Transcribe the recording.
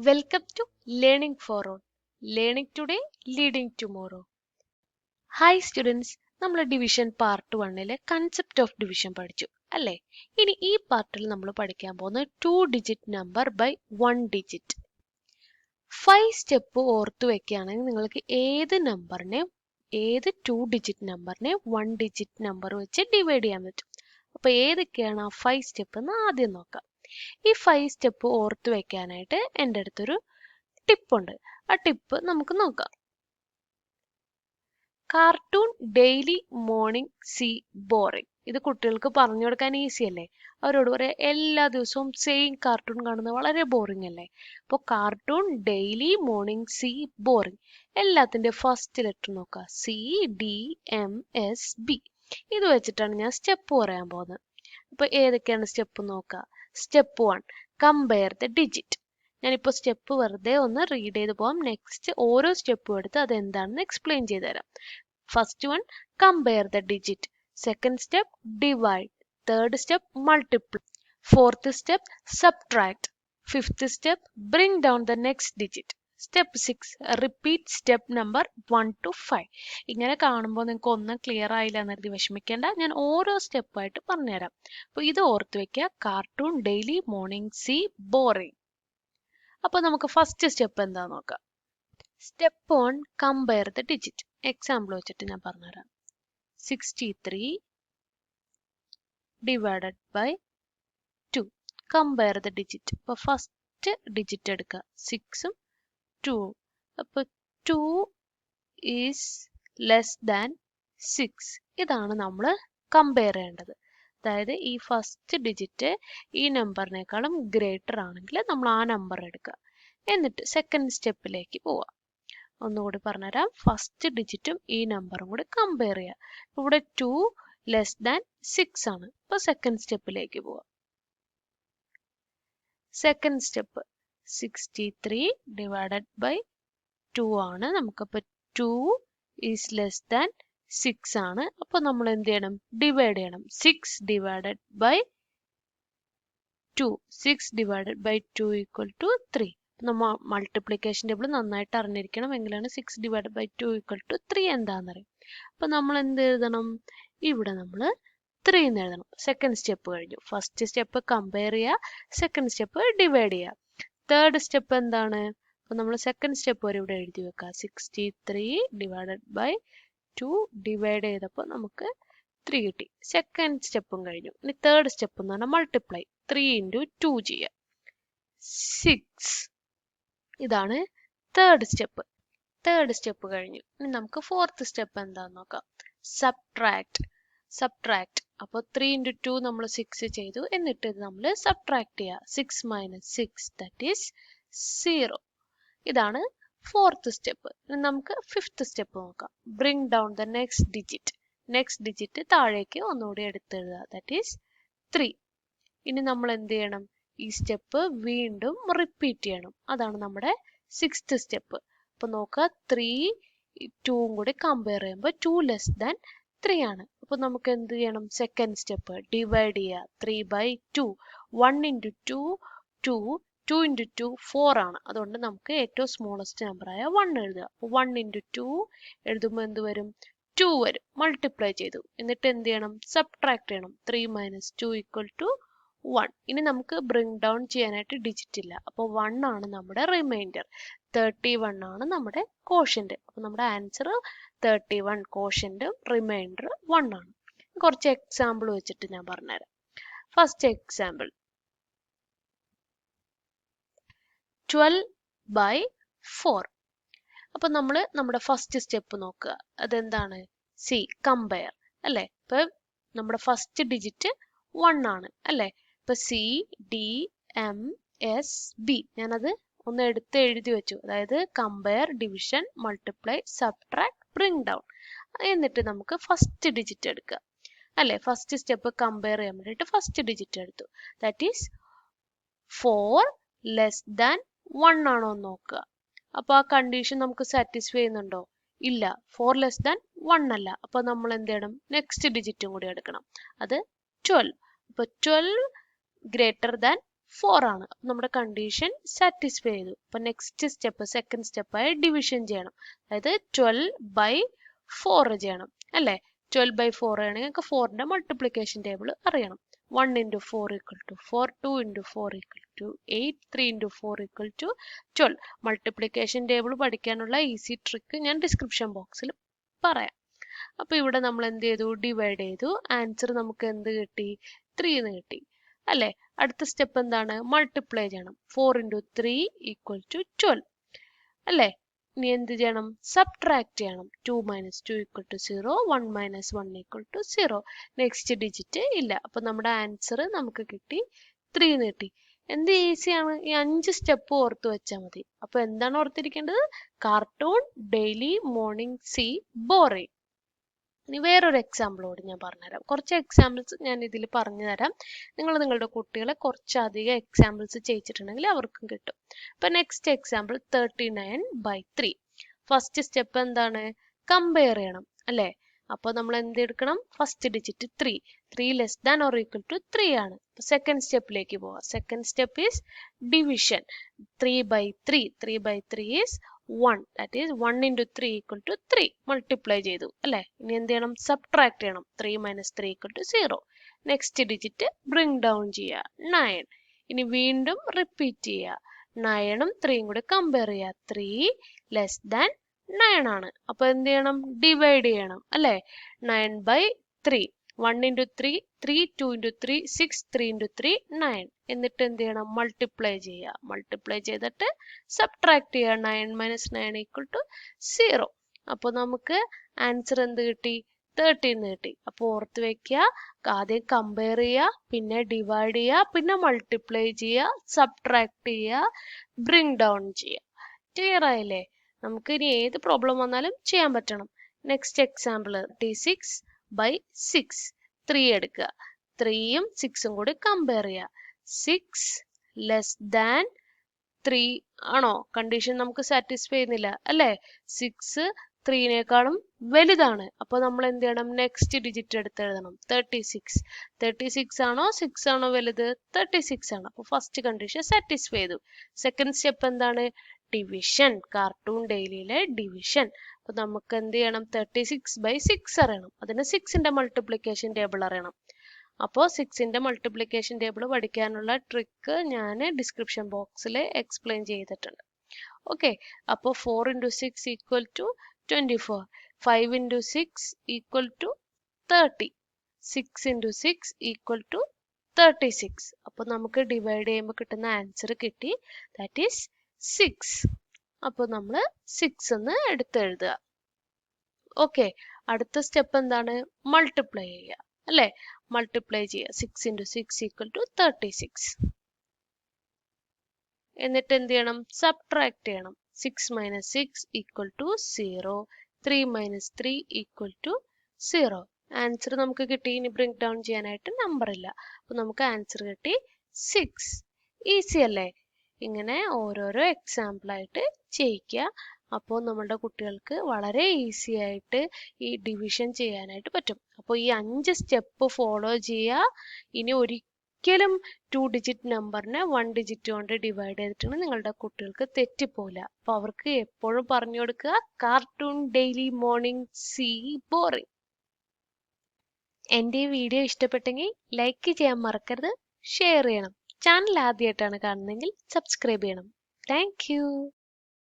Welcome to Learning for All. Learning today, leading tomorrow. Hi students, നമ്മൾ division part 1 concept of division പഠിച്ചു അല്ലേ? ഇനി ഈ പാർട്ടിൽ നമ്മൾ പഠിക്കാൻ പോകുന്നത് 2 digit number by 1 digit. 5 step ഓർത്തു വെക്കുകയാണെങ്കിൽ നിങ്ങൾക്ക് ഏത് 2 ഡിജിറ്റ് നമ്പറിനെ 1 ഡിജിറ്റ് നമ്പർ വെച്ച് ഡിവൈഡ് ചെയ്യാൻ പറ്റും. അപ്പൊ ഏതൊക്കെയാണ് ആ 5 സ്റ്റെപ്പ് എന്ന് ആദ്യം നോക്കാം. ഈ 5 സ്റ്റെപ്പ് ഓർത്തു വെക്കാനായിട്ട് എൻ്റെ അടുത്തൊരു ടിപ്പുണ്ട്. ആ ടിപ്പ് നമുക്ക് നോക്കാം. Cartoon daily morning see boring. ഇത് കുട്ടികൾക്ക് പറഞ്ഞു കൊടുക്കാൻ ഈസി അല്ലേ? അവരോട് പറയാം എല്ലാ ദിവസവും സെയിം കാർട്ടൂൺ കാണുന്നത് വളരെ ബോറിംഗ് അല്ലേ? അപ്പോൾ cartoon daily morning see boring. എല്ലാത്തിന്റെ ഫസ്റ്റ് ലെറ്റർ നോക്കുക, CDMSB. ഇത് വെച്ചിട്ടാണ് ഞാൻ സ്റ്റെപ്പ് പറയാൻ പോകുന്നത്. അപ്പൊ ഏതൊക്കെയാണ് സ്റ്റെപ്പ് നോക്കുക. Step 1, compare the digit. ഞാനിപ്പോൾ സ്റ്റെപ്പ് വെറുതെ ഒന്ന് റീഡ് ചെയ്ത് പോകാം. നെക്സ്റ്റ് ഓരോ സ്റ്റെപ്പും എടുത്ത് അതെന്താണെന്ന് എക്സ്പ്ലെയിൻ ചെയ്ത് തരാം. First one, compare the digit. Second step, divide. Third step, multiply. Fourth step, subtract. Fifth step, bring down the next digit. Step 6, repeat step number 1 to 5. ഇങ്ങനെ കാണുമ്പോൾ നിങ്ങൾക്ക് ഒന്നും ക്ലിയർ ആയില്ല എന്നരുതി വിഷമിക്കേണ്ട. ഞാൻ ഓരോ സ്റ്റെപ്പായിട്ട് പറഞ്ഞുതരാം. അപ്പോൾ ഇത് ഓർത്ത് വെക്കുക, cartoon daily morning see boring. അപ്പൊ നമുക്ക് ഫസ്റ്റ് സ്റ്റെപ്പ് എന്താ നോക്കാം. Step 1, compare the digit. Example വെച്ചിട്ട് ഞാൻ പറഞ്ഞുതരാം. 63 divided by 2. Compare the digit. അപ്പൊ ഫസ്റ്റ് ഡിജിറ്റ് എടുക്കുക, 6ഉം 2. അപ്പൊ 2 ഈസ് ലെസ് ദാൻ 6. ഇതാണ് നമ്മൾ കമ്പയർ ചെയ്യേണ്ടത്. അതായത് ഈ ഫസ്റ്റ് ഡിജിറ്റ് ഈ നമ്പറിനേക്കാളും ഗ്രേറ്റർ ആണെങ്കിൽ നമ്മൾ ആ നമ്പർ എടുക്കുക. എന്നിട്ട് സെക്കൻഡ് സ്റ്റെപ്പിലേക്ക് പോവാം. ഒന്നുകൂടി പറഞ്ഞുതരാം. ഫസ്റ്റ് ഡിജിറ്റും ഈ നമ്പറും കൂടി കമ്പയർ ചെയ്യുക. ഇവിടെ 2 ലെസ് ദാൻ 6 ആണ്. അപ്പൊ സെക്കൻഡ് സ്റ്റെപ്പിലേക്ക് പോവാം. സെക്കൻഡ് സ്റ്റെപ്പ് 63 ഡിവൈഡഡ് ബൈ 2 ആണ്. നമുക്കപ്പോ 2 ഈസ് ലെസ് ദാൻ 6 ആണ്. അപ്പൊ നമ്മൾ എന്ത് ചെയ്യണം? ഡിവൈഡ് ചെയ്യണം. 6 divided by 2. 6 divided by 2 equal to 3. നമ്മൾ മൾട്ടിപ്ലിക്കേഷൻ ടേബിൾ നന്നായിട്ട് അറിഞ്ഞിരിക്കണം, എങ്കിലാണ് 6 ഡിവൈഡഡ് ബൈ 2 ഈക്വൽ ടു 3 എന്താണെന്നറിയാം. അപ്പൊ നമ്മൾ എന്ത് എഴുതണം? ഇവിടെ നമ്മൾ 3 എന്ന് എഴുതണം. സെക്കൻഡ് സ്റ്റെപ്പ് കഴിഞ്ഞു. ഫസ്റ്റ് സ്റ്റെപ്പ് കമ്പയർ ചെയ്യുക, സെക്കൻഡ് സ്റ്റെപ്പ് ഡിവൈഡ് ചെയ്യുക. തേർഡ് സ്റ്റെപ്പ് എന്താണ്? അപ്പൊ നമ്മൾ സെക്കൻഡ് സ്റ്റെപ്പ് വരെ ഇവിടെ എഴുതി വെക്കുക. 63 ഡിവൈഡഡ് ബൈ 2 ഡിവൈഡ് ചെയ്തപ്പോൾ നമുക്ക് 3 കിട്ടി. സെക്കൻഡ് സ്റ്റെപ്പും കഴിഞ്ഞു. ഇനി തേർഡ് സ്റ്റെപ്പ് എന്ന് പറഞ്ഞാൽ മൾട്ടിപ്ലൈ. 3 into 2 ചെയ്യുക, 6. ഇതാണ് തേർഡ് സ്റ്റെപ്പ്. തേർഡ് സ്റ്റെപ്പ് കഴിഞ്ഞു. ഇനി നമുക്ക് ഫോർത്ത് സ്റ്റെപ്പ് എന്താന്ന് നോക്കാം. സബ്ട്രാക്ട്. അപ്പോൾ 3 into 2 നമ്മൾ 6 ചെയ്തു. എന്നിട്ട് ഇത് നമ്മൾ സബ്ട്രാക്ട് ചെയ്യുക. 6 minus 6 that is 0. ഇതാണ് ഫോർത്ത് സ്റ്റെപ്പ്. ഇനി നമുക്ക് ഫിഫ്ത്ത് സ്റ്റെപ്പ് നോക്കാം. Bring down the next digit. Next digit താഴേക്ക് ഒന്നുകൂടി എടുത്തെഴുതുക. That is 3. ഇനി നമ്മൾ എന്ത് ചെയ്യണം? ഈ സ്റ്റെപ്പ് വീണ്ടും റിപ്പീറ്റ് ചെയ്യണം. അതാണ് നമ്മുടെ സിക്സ്ത് സ്റ്റെപ്പ്. അപ്പൊ നോക്കുക, 3 2 കൂടി കമ്പയർ ചെയ്യുമ്പോൾ 2 ലെസ് ദാൻ 3 ആണ്. അപ്പൊ നമുക്ക് എന്ത് ചെയ്യണം? സെക്കൻഡ് സ്റ്റെപ്പ് ഡിവൈഡ് ചെയ്യുക. 3 by 2. 1 into 2 2. 2 into 2 4 ആണ്. അതുകൊണ്ട് നമുക്ക് ഏറ്റവും സ്മോളസ്റ്റ് നമ്പറായ 1 എഴുതുക. 1 into 2 എഴുതുമ്പോൾ എന്ത് വരും? 2 വരും. മൾട്ടിപ്ലൈ ചെയ്തു. എന്നിട്ട് എന്ത് ചെയ്യണം? സബ്ട്രാക്ട് ചെയ്യണം. 3 minus 2 equal to 1. ഇനി നമുക്ക് ബ്രിങ് ഡൗൺ ചെയ്യാനായിട്ട് ഡിജിറ്റ് ഇല്ല. അപ്പോൾ 1 ആണ് നമ്മുടെ റിമൈൻഡർ. 31 ആണ് നമ്മുടെ കോഷ്യന്റ്. അപ്പൊ നമ്മുടെ ആൻസർ 31. കോഷ്യന്റും റിമൈൻഡർ 1 ആണ്. കുറച്ച് എക്സാമ്പിൾ വെച്ചിട്ട് ഞാൻ പറഞ്ഞുതരാം. First example 12 by 4. അപ്പൊ നമ്മൾ നമ്മുടെ ഫസ്റ്റ് സ്റ്റെപ്പ് നോക്കുക. അതെന്താണ്? കമ്പയർ അല്ലെ? ഇപ്പൊ നമ്മുടെ ഫസ്റ്റ് ഡിജിറ്റ് 1 ആണ് അല്ലെ? ഇപ്പൊ CDMSB ഞാനത് ഒന്ന് എടുത്ത് എഴുതി വെച്ചു. അതായത് compare, division, multiply, subtract, bring down. എന്നിട്ട് നമുക്ക് ഫസ്റ്റ് ഡിജിറ്റ് എടുക്കുക അല്ലെ? ഫസ്റ്റ് സ്റ്റെപ്പ് കമ്പയർ ചെയ്യാൻ വേണ്ടിയിട്ട് ഫസ്റ്റ് ഡിജിറ്റ് എടുത്തു. ദാറ്റ് ഈസ് 4 ലെസ് ദാൻ 1 ആണോ എന്ന് നോക്കുക. അപ്പൊ ആ കണ്ടീഷൻ നമുക്ക് സാറ്റിസ്ഫൈ ചെയ്യുന്നുണ്ടോ? ഇല്ല. 4 ലെസ് ദാൻ 1 അല്ല. അപ്പൊ നമ്മൾ എന്ത് ചെയ്യണം? നെക്സ്റ്റ് ഡിജിറ്റും കൂടി എടുക്കണം. അത് 12. അപ്പൊ 12 ഗ്രേറ്റർ ദാൻ 4 ആണ്. നമ്മുടെ കണ്ടീഷൻ സാറ്റിസ്ഫൈ ചെയ്തു. അപ്പൊ നെക്സ്റ്റ് സ്റ്റെപ്പ് സെക്കൻഡ് സ്റ്റെപ്പായ ഡിവിഷൻ ചെയ്യണം. അതായത് 12/4 ചെയ്യണം അല്ലേ? 12/4 ആണെങ്കിൽ നമുക്ക് 4ന്റെ മൾട്ടിപ്ലിക്കേഷൻ ടേബിൾ അറിയണം. 1 into 4 equal to 4, 2 into 4 equal to 8, 3 into 4 equal to 12. Multiplication table പഠിക്കാനുള്ള ഈസി ട്രിക്ക് ഞാൻ ഡിസ്ക്രിപ്ഷൻ ബോക്സിൽ പറയാം. അപ്പൊ ഇവിടെ നമ്മൾ എന്ത് ചെയ്തു? ഡിവൈഡ് ചെയ്തു. ആൻസർ നമുക്ക് എന്ത് കിട്ടി? 3 എന്ന് കിട്ടി അല്ലേ? അടുത്ത സ്റ്റെപ്പ് എന്താണ്? മൾട്ടിപ്ലൈ ചെയ്യണം. 4 into 3 equal to 12 അല്ലേ? ഇനി എന്ത് ചെയ്യണം? സബ്ട്രാക്ട് ചെയ്യണം. 2 minus 2 equal to 0, 1 minus 1 equal to 0. Next digit ഇല്ല. അപ്പൊ നമ്മുടെ ആൻസർ നമുക്ക് കിട്ടി 3 എന്ന് കിട്ടി. എന്ത് ഈസിയാണ്, ഈ 5 സ്റ്റെപ്പ് ഓർത്ത് വെച്ചാൽ മതി. അപ്പൊ എന്താണ് ഓർത്തിരിക്കേണ്ടത്? Cartoon daily morning see boring. ഇനി വേറൊരു എക്സാമ്പിളോട് ഞാൻ പറഞ്ഞുതരാം. കുറച്ച് എക്സാമ്പിൾസ് ഞാൻ ഇതിൽ പറഞ്ഞു തരാം. നിങ്ങൾ നിങ്ങളുടെ കുട്ടികളെ കുറച്ചധികം എക്സാമ്പിൾസ് ചെയ്യിച്ചിട്ടുണ്ടെങ്കിൽ അവർക്കും കിട്ടും. ഇപ്പൊ നെക്സ്റ്റ് എക്സാമ്പിൾ 39/3. ഫസ്റ്റ് സ്റ്റെപ്പ് എന്താണ്? കമ്പയർ ചെയ്യണം അല്ലേ? അപ്പൊ നമ്മൾ എന്ത് എടുക്കണം? First digit 3. 3 less than or equal to 3 ആണ്. സെക്കൻഡ് സ്റ്റെപ്പിലേക്ക് പോവാം. Second step is division. 3/3. 3/3 is 1. That is 1 into 3 equal to 3. Multiply ചെയ്തു അല്ലേ? ഇനി എന്ത് ചെയ്യണം? സബ്ട്രാക്ട് ചെയ്യണം. 3 minus 3 equal to 0. Next digit bring down ചെയ്യുക 9. ഇനി വീണ്ടും റിപ്പീറ്റ് ചെയ്യുക. 9ഉം 3യും കൂടെ കമ്പയർ ചെയ്യുക. 3 ലെസ് ദാൻ 9 ആണ്. അപ്പൊ എന്ത് ചെയ്യണം? ഡിവൈഡ് ചെയ്യണം അല്ലേ? 9/3. 1 into 3, 3, 2 into 3, 6, 3 into 3, 9. എന്നിട്ട് എന്ത് ചെയ്യണം? മൾട്ടിപ്ലൈ ചെയ്യുക. മൾട്ടിപ്ലൈ ചെയ്തിട്ട് സബ്ട്രാക്ട് ചെയ്യുക. 9 minus 9 equal to 0. അപ്പൊ നമുക്ക് ആൻസർ എന്ത് കിട്ടി? 13 കിട്ടി. അപ്പൊ ഓർത്ത് വെക്കുക, ആദ്യം കമ്പയർ ചെയ്യുക, പിന്നെ ഡിവൈഡ് ചെയ്യുക, പിന്നെ മൾട്ടിപ്ലൈ ചെയ്യുക, സബ്ട്രാക്ട് ചെയ്യുക, ബ്രിങ് ഡൗൺ ചെയ്യുക. ക്ലിയർ ആയില്ലേ? നമുക്ക് ഇനി ഏത് പ്രോബ്ലം വന്നാലും ചെയ്യാൻ പറ്റണം. Next example 36/6. 3 എടുക്കുക. 3യും 6ഉം കൂടി കമ്പയർ ചെയ്യുക. 6 ലെസ് ദാൻ 3 ആണോ? കണ്ടീഷൻ നമുക്ക് സാറ്റിസ്ഫൈ ചെയ്യുന്നില്ല അല്ലേ? 6 3നേക്കാളും വലുതാണ്. അപ്പൊ നമ്മൾ എന്ത് ചെയ്യണം? നെക്സ്റ്റ് ഡിജിറ്റ് എടുത്ത് എഴുതണം. 36. 36 ആണോ 6 ആണോ വലുത്? 36 ആണ്. അപ്പൊ ഫസ്റ്റ് കണ്ടീഷൻ സാറ്റിസ്ഫൈ ചെയ്തു. സെക്കൻഡ് സ്റ്റെപ്പ് എന്താണ്? ഡിവിഷൻ. കാർട്ടൂൺ ഡെയിലിയിലെ ഡിവിഷൻ. അപ്പൊ നമുക്ക് എന്ത് ചെയ്യണം? 36/6 അറിയണം. അതിന് 6ന്റെ മൾട്ടിപ്ലിക്കേഷൻ ടേബിൾ അറിയണം. അപ്പോൾ 6ന്റെ മൾട്ടിപ്ലിക്കേഷൻ ടേബിൾ പഠിക്കാനുള്ള ട്രിക്ക് ഞാൻ ഡിസ്ക്രിപ്ഷൻ ബോക്സിൽ എക്സ്പ്ലെയിൻ ചെയ്തിട്ടുണ്ട്. ഓക്കെ, അപ്പോൾ 4 into 6 equal to 24. 5 into 6 equal to 30. 6 into 6 equal to 36. അപ്പോൾ നമുക്ക് ഡിവൈഡ് ചെയ്യുമ്പോൾ കിട്ടുന്ന ആൻസർ കിട്ടി. That is 6. അപ്പോൾ നമ്മൾ 6 എന്ന് എടുത്തെഴുതുക. ഓക്കെ, അടുത്ത സ്റ്റെപ്പ് എന്താണ്? മൾട്ടിപ്ലൈ ചെയ്യുക അല്ലേ? മൾട്ടിപ്ലൈ ചെയ്യുക. 6 into 6 equal to 36. എന്നിട്ട് എന്ത് ചെയ്യണം? സബ്ട്രാക്ട് ചെയ്യണം. 6 minus 6 equal to 0. 3 minus 3 equal to 0. Answer നമുക്ക് കിട്ടി. ഇനി ബ്രിങ് ഡൗൺ ചെയ്യാനായിട്ട് നമ്പർ ഇല്ല. അപ്പൊ നമുക്ക് ആൻസർ കിട്ടി 6. ഈസി അല്ലേ? ഇങ്ങനെ ഓരോരോ എക്സാമ്പിൾ ആയിട്ട് ചെയ്യിക്കുക. അപ്പോൾ നമ്മളുടെ കുട്ടികൾക്ക് വളരെ ഈസി ആയിട്ട് ഈ ഡിവിഷൻ ചെയ്യാനായിട്ട് പറ്റും. അപ്പോൾ ഈ 5 സ്റ്റെപ്പ് ഫോളോ ചെയ്യുക. ഇനി ഒരിക്കലും 2 ഡിജിറ്റ് നമ്പറിനെ 1 ഡിജിറ്റ് കൊണ്ട് ഡിവൈഡ് ചെയ്തിട്ടുണ്ടെങ്കിൽ നിങ്ങളുടെ കുട്ടികൾക്ക് തെറ്റിപ്പോവില്ല. അപ്പോൾ അവർക്ക് എപ്പോഴും പറഞ്ഞു കൊടുക്കുക, cartoon daily morning see boring. എൻ്റെ ഈ വീഡിയോ ഇഷ്ടപ്പെട്ടെങ്കിൽ ലൈക്ക് ചെയ്യാൻ മറക്കരുത്, ഷെയർ ചെയ്യണം. ചാനൽ ആദ്യമായിട്ടാണ് കാണുന്നതെങ്കിൽ സബ്സ്ക്രൈബ് ചെയ്യണം. Thank you.